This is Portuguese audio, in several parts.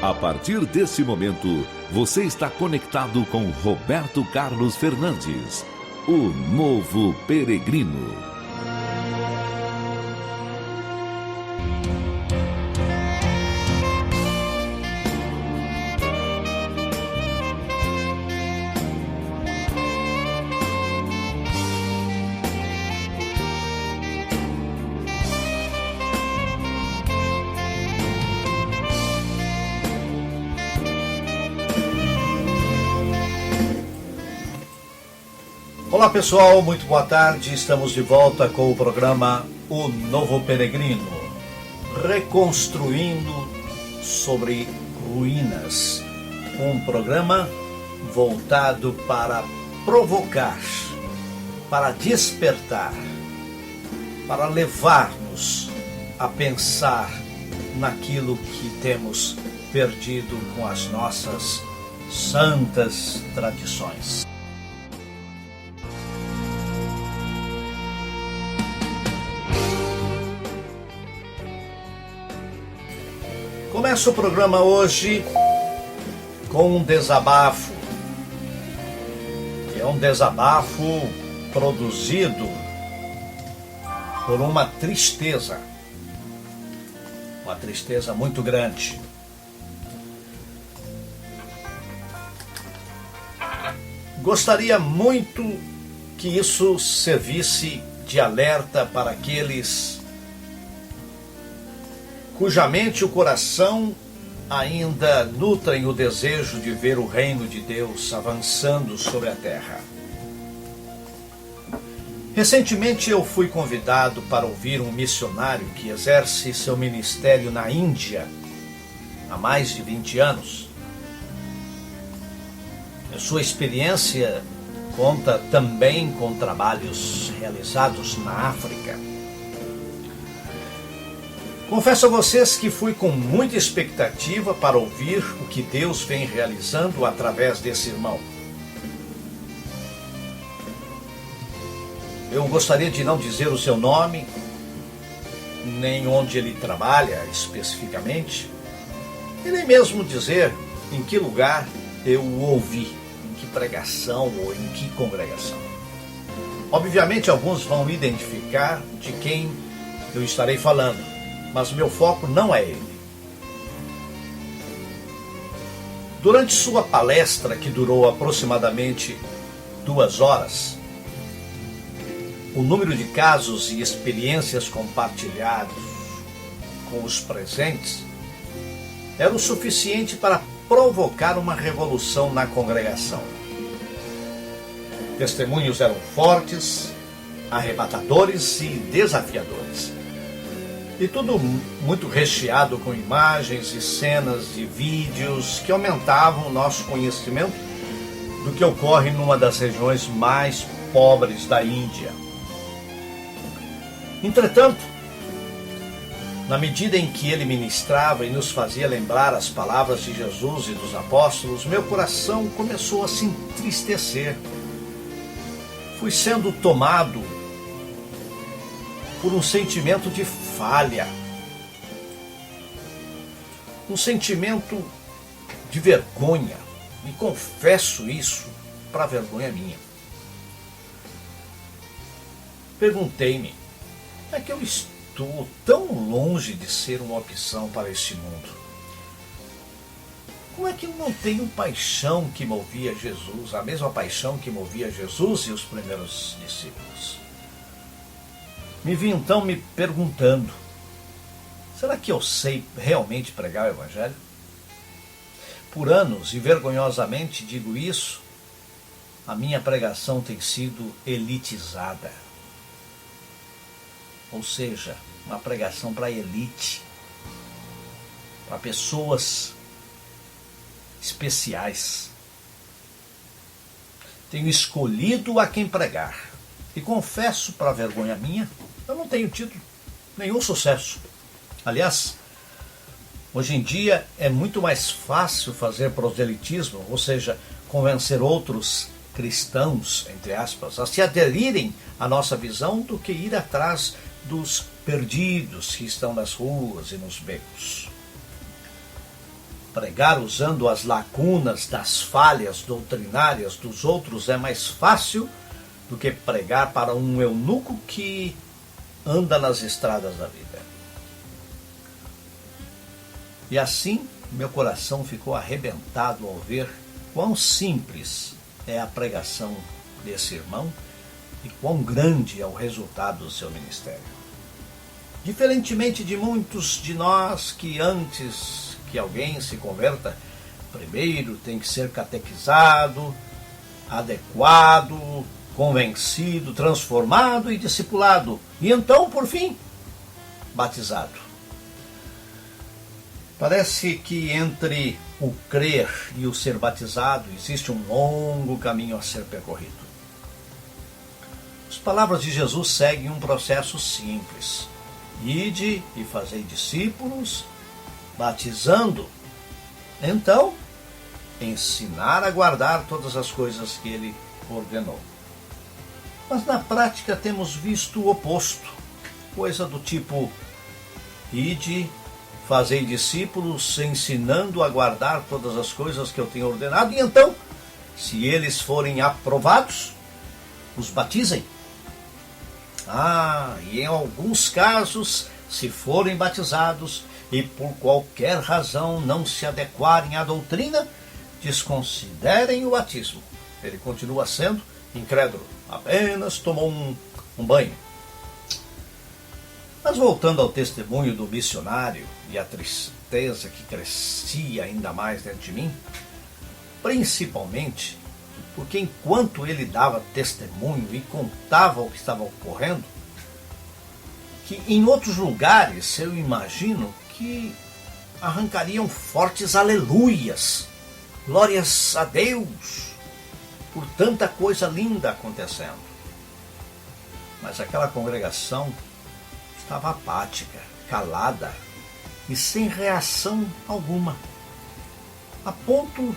A partir desse momento, você está conectado com Roberto Carlos Fernandes, o novo peregrino. Olá pessoal, muito boa tarde, estamos de volta com o programa O Novo Peregrino, reconstruindo sobre ruínas, um programa voltado para provocar, para despertar, para levar-nos a pensar naquilo que temos perdido com as nossas santas tradições. Começa o programa hoje com um desabafo. É um desabafo produzido por uma tristeza muito grande. Gostaria muito que isso servisse de alerta para aqueles cuja mente e o coração ainda nutrem o desejo de ver o reino de Deus avançando sobre a terra. Recentemente eu fui convidado para ouvir um missionário que exerce seu ministério na Índia há mais de 20 anos. A sua experiência conta também com trabalhos realizados na África. Confesso a vocês que fui com muita expectativa para ouvir o que Deus vem realizando através desse irmão. Eu gostaria de não dizer o seu nome, nem onde ele trabalha especificamente, e nem mesmo dizer em que lugar eu o ouvi, em que pregação ou em que congregação. Obviamente alguns vão identificar de quem eu estarei falando, mas o meu foco não é ele. Durante sua palestra, que durou aproximadamente 2 horas, o número de casos e experiências compartilhados com os presentes era o suficiente para provocar uma revolução na congregação. Testemunhos eram fortes, arrebatadores e desafiadores. E tudo muito recheado com imagens e cenas e vídeos que aumentavam o nosso conhecimento do que ocorre numa das regiões mais pobres da Índia. Entretanto, na medida em que ele ministrava e nos fazia lembrar as palavras de Jesus e dos apóstolos, meu coração começou a se entristecer. Fui sendo tomado por um sentimento de falha, um sentimento de vergonha, e confesso isso para vergonha minha. Perguntei-me, como é que eu estou tão longe de ser uma opção para este mundo? Como é que eu não tenho paixão que movia Jesus, a mesma paixão que movia Jesus e os primeiros discípulos? Me vi então me perguntando, será que eu sei realmente pregar o Evangelho? Por anos, e vergonhosamente digo isso, a minha pregação tem sido elitizada. Ou seja, uma pregação para elite, para pessoas especiais. Tenho escolhido a quem pregar. E confesso, para vergonha minha, eu não tenho tido nenhum sucesso. Aliás, hoje em dia é muito mais fácil fazer proselitismo, ou seja, convencer outros cristãos, entre aspas, a se aderirem à nossa visão do que ir atrás dos perdidos que estão nas ruas e nos becos. pregar usando as lacunas das falhas doutrinárias dos outros é mais fácil do que pregar para um eunuco que anda nas estradas da vida. E assim, meu coração ficou arrebentado ao ver quão simples é a pregação desse irmão e quão grande é o resultado do seu ministério. Diferentemente de muitos de nós que antes que alguém se converta, primeiro tem que ser catequizado, adequado, convencido, transformado e discipulado, e então, por fim, batizado. Parece que entre o crer e o ser batizado existe um longo caminho a ser percorrido. As palavras de Jesus seguem um processo simples. Ide e fazei discípulos, batizando. Então, ensinar a guardar todas as coisas que ele ordenou. Mas na prática temos visto o oposto. Coisa do tipo, ide, fazei discípulos, ensinando a guardar todas as coisas que eu tenho ordenado, e então, se eles forem aprovados, os batizem. E em alguns casos, se forem batizados e por qualquer razão não se adequarem à doutrina, desconsiderem o batismo. Ele continua sendo incrédulo, apenas tomou um banho. Mas voltando ao testemunho do missionário e a tristeza que crescia ainda mais dentro de mim, principalmente porque enquanto ele dava testemunho e contava o que estava ocorrendo, que em outros lugares eu imagino que arrancariam fortes aleluias, glórias a Deus, por tanta coisa linda acontecendo. Mas aquela congregação estava apática, calada e sem reação alguma, a ponto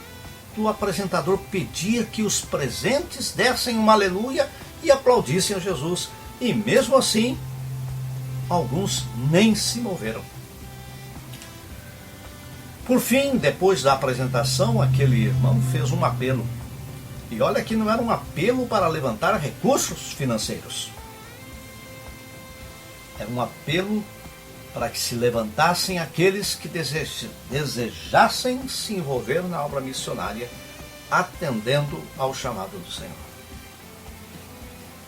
do apresentador pedir que os presentes dessem uma aleluia e aplaudissem a Jesus, e mesmo assim, alguns nem se moveram. Por fim, depois da apresentação, aquele irmão fez um apelo. E olha que não era um apelo para levantar recursos financeiros. Era um apelo para que se levantassem aqueles que desejassem se envolver na obra missionária, atendendo ao chamado do Senhor.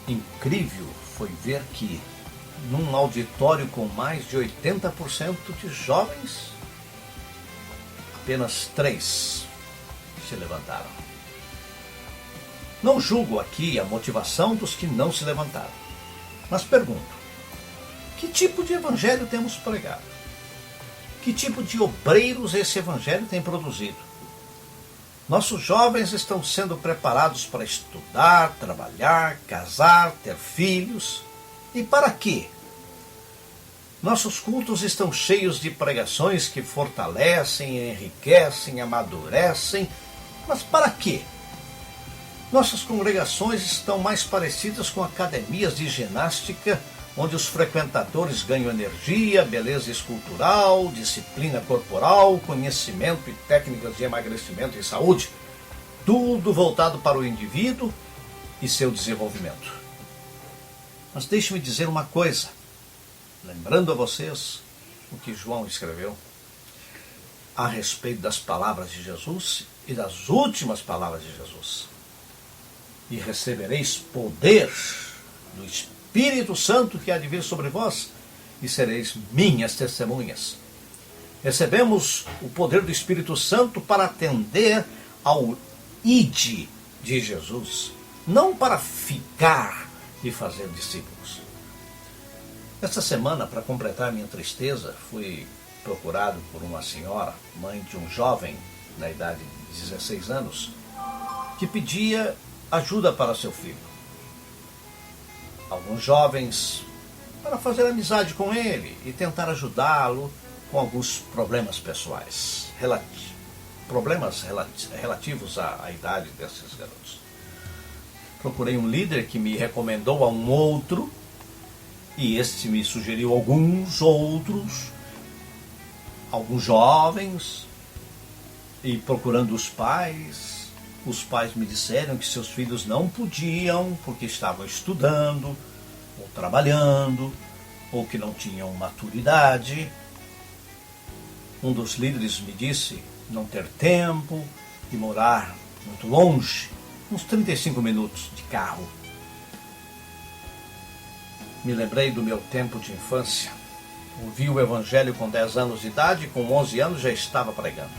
Incrível foi ver que, num auditório com mais de 80% de jovens, apenas 3 se levantaram. Não julgo aqui a motivação dos que não se levantaram, mas pergunto: que tipo de evangelho temos pregado? Que tipo de obreiros esse evangelho tem produzido? Nossos jovens estão sendo preparados para estudar, trabalhar, casar, ter filhos. E para quê? Nossos cultos estão cheios de pregações que fortalecem, enriquecem, amadurecem. Mas para quê? Nossas congregações estão mais parecidas com academias de ginástica, onde os frequentadores ganham energia, beleza escultural, disciplina corporal, conhecimento e técnicas de emagrecimento e saúde, tudo voltado para o indivíduo e seu desenvolvimento. Mas deixe-me dizer uma coisa, lembrando a vocês o que João escreveu a respeito das palavras de Jesus e das últimas palavras de Jesus. E recebereis poder do Espírito Santo que há de vir sobre vós, e sereis minhas testemunhas. Recebemos o poder do Espírito Santo para atender ao ide de Jesus, não para ficar e fazer discípulos. Esta semana, para completar minha tristeza, fui procurado por uma senhora, mãe de um jovem na idade de 16 anos, que pedia ajuda para seu filho. Alguns jovens para fazer amizade com ele e tentar ajudá-lo com alguns problemas pessoais, relativos à idade desses garotos. Procurei um líder que me recomendou a um outro, e este me sugeriu alguns outros, alguns jovens, E procurando os pais me disseram que seus filhos não podiam porque estavam estudando, ou trabalhando, ou que não tinham maturidade. Um dos líderes me disse não ter tempo e morar muito longe, uns 35 minutos de carro. Me lembrei do meu tempo de infância. Ouvi o evangelho com 10 anos de idade e com 11 anos já estava pregando,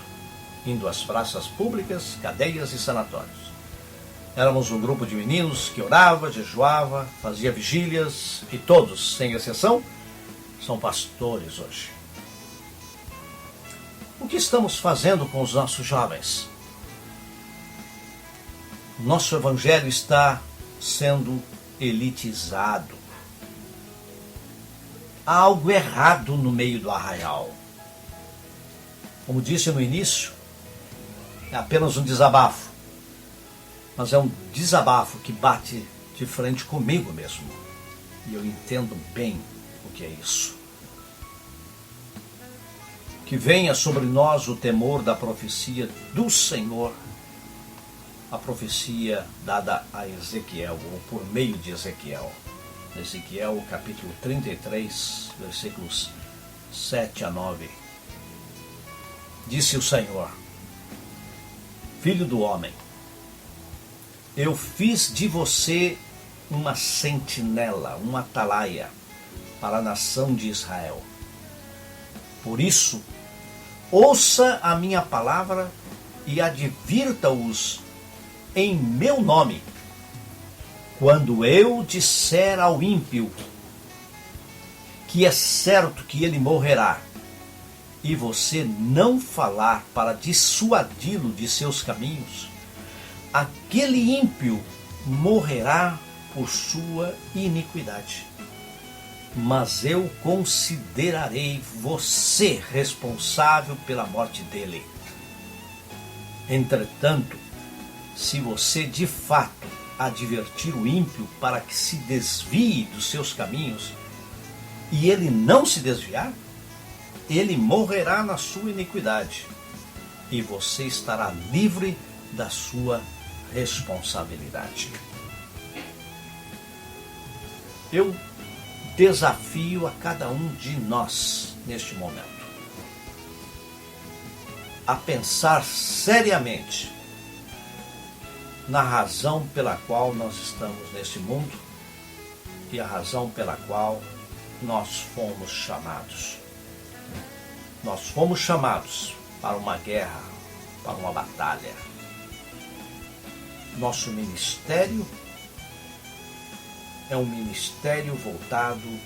indo às praças públicas, cadeias e sanatórios. Éramos um grupo de meninos que orava, jejuava, fazia vigílias e todos, sem exceção, são pastores hoje. O que estamos fazendo com os nossos jovens? Nosso evangelho está sendo elitizado. Há algo errado no meio do arraial. Como disse no início, é apenas um desabafo. Mas é um desabafo que bate de frente comigo mesmo. E eu entendo bem o que é isso. Que venha sobre nós o temor da profecia do Senhor, a profecia dada a Ezequiel, ou por meio de Ezequiel. Ezequiel, capítulo 33, versículos 7 a 9. Disse o Senhor: Filho do homem, eu fiz de você uma sentinela, uma atalaia para a nação de Israel. Por isso, ouça a minha palavra e advirta-os em meu nome. Quando eu disser ao ímpio que é certo que ele morrerá, e você não falar para dissuadi-lo de seus caminhos, aquele ímpio morrerá por sua iniquidade. Mas eu considerarei você responsável pela morte dele. Entretanto, se você de fato advertir o ímpio para que se desvie dos seus caminhos, e ele não se desviar, ele morrerá na sua iniquidade, e você estará livre da sua responsabilidade. Eu desafio a cada um de nós, neste momento, a pensar seriamente na razão pela qual nós estamos nesse mundo e a razão pela qual nós fomos chamados. Nós fomos chamados para uma guerra, para uma batalha. Nosso ministério é um ministério voltado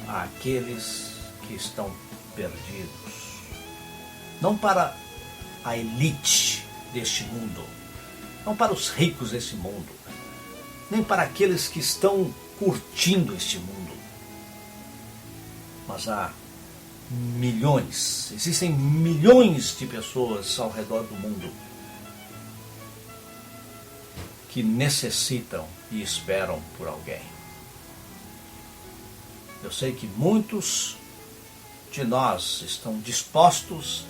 àqueles que estão perdidos. Não para a elite deste mundo, não para os ricos desse mundo, nem para aqueles que estão curtindo este mundo. Mas há milhões, existem milhões de pessoas ao redor do mundo que necessitam e esperam por alguém. Eu sei que muitos de nós estão dispostos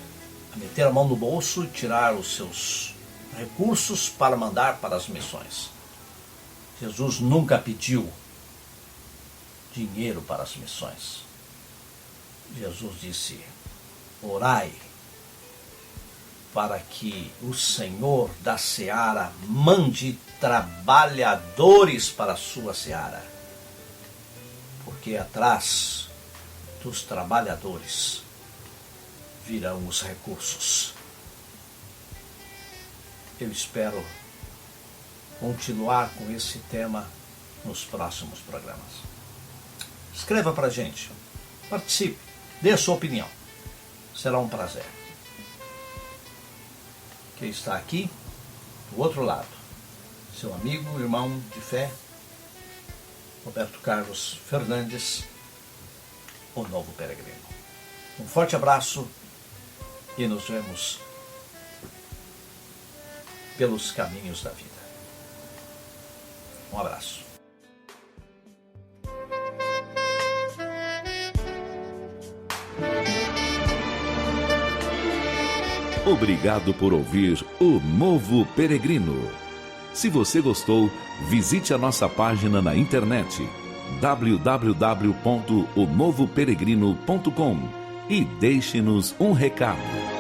a meter a mão no bolso e tirar os seus recursos para mandar para as missões. Jesus nunca pediu dinheiro para as missões. Jesus disse: orai para que o Senhor da seara mande trabalhadores para a sua seara, porque atrás dos trabalhadores virão os recursos. Eu espero continuar com esse tema nos próximos programas. Escreva para a gente, participe, dê a sua opinião. Será um prazer. Quem está aqui, do outro lado, seu amigo, irmão de fé, Roberto Carlos Fernandes, o Novo Peregrino. Um forte abraço e nos vemos pelos caminhos da vida. Um abraço. Obrigado por ouvir o Novo Peregrino. Se você gostou, visite a nossa página na internet www.onovoperegrino.com e deixe-nos um recado.